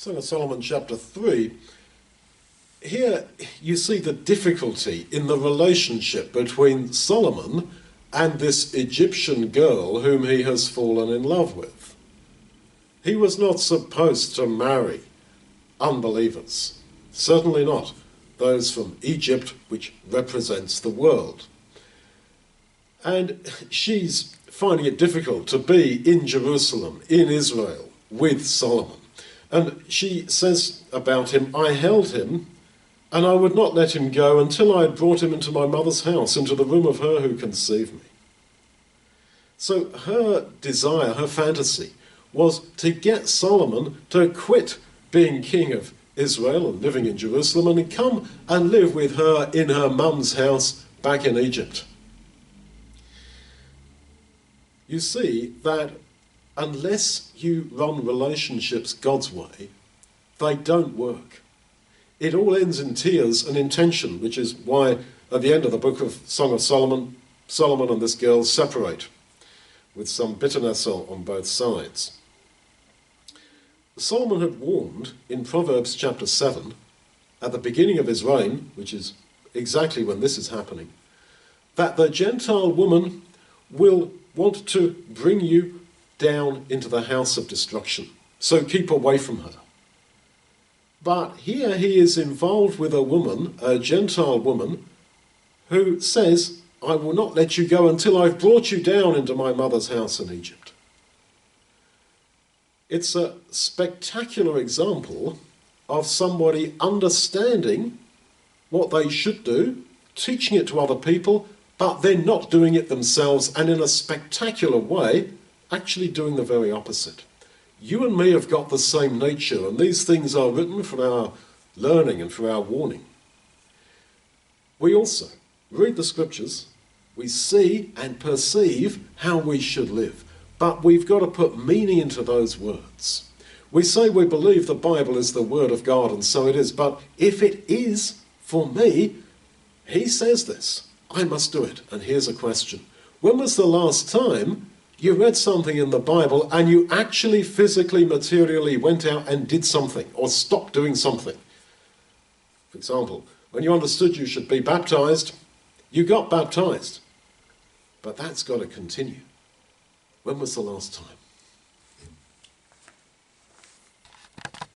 Song of Solomon chapter 3, here you see the difficulty in the relationship between Solomon and this Egyptian girl whom he has fallen in love with. He was not supposed to marry unbelievers, certainly not those from Egypt, which represents the world. And she's finding it difficult to be in Jerusalem, in Israel, with Solomon. And she says about him, I held him, and I would not let him go until I had brought him into my mother's house, into the room of her who conceived me. So her desire, her fantasy, was to get Solomon to quit being king of Israel and living in Jerusalem and come and live with her in her mum's house back in Egypt. You see that unless you run relationships God's way, they don't work. It all ends in tears and in tension, which is why at the end of the book of Song of Solomon, Solomon and this girl separate with some bitterness on both sides. Solomon had warned in Proverbs chapter 7, at the beginning of his reign, which is exactly when this is happening, that the Gentile woman will want to bring you down into the house of destruction. So keep away from her. But here he is involved with a woman, a Gentile woman, who says, I will not let you go until I've brought you down into my mother's house in Egypt. It's a spectacular example of somebody understanding what they should do, teaching it to other people, but then not doing it themselves, and in a spectacular way, actually doing the very opposite. You and me have got the same nature, and these things are written for our learning and for our warning. We also read the scriptures, we see and perceive how we should live, but we've got to put meaning into those words. We say we believe the Bible is the word of God, and so it is, but if it is for me, he says this, I must do it. And here's a question. When was the last time you read something in the Bible and you actually physically, materially went out and did something or stopped doing something? For example, when you understood you should be baptized, you got baptized. But that's got to continue. When was the last time?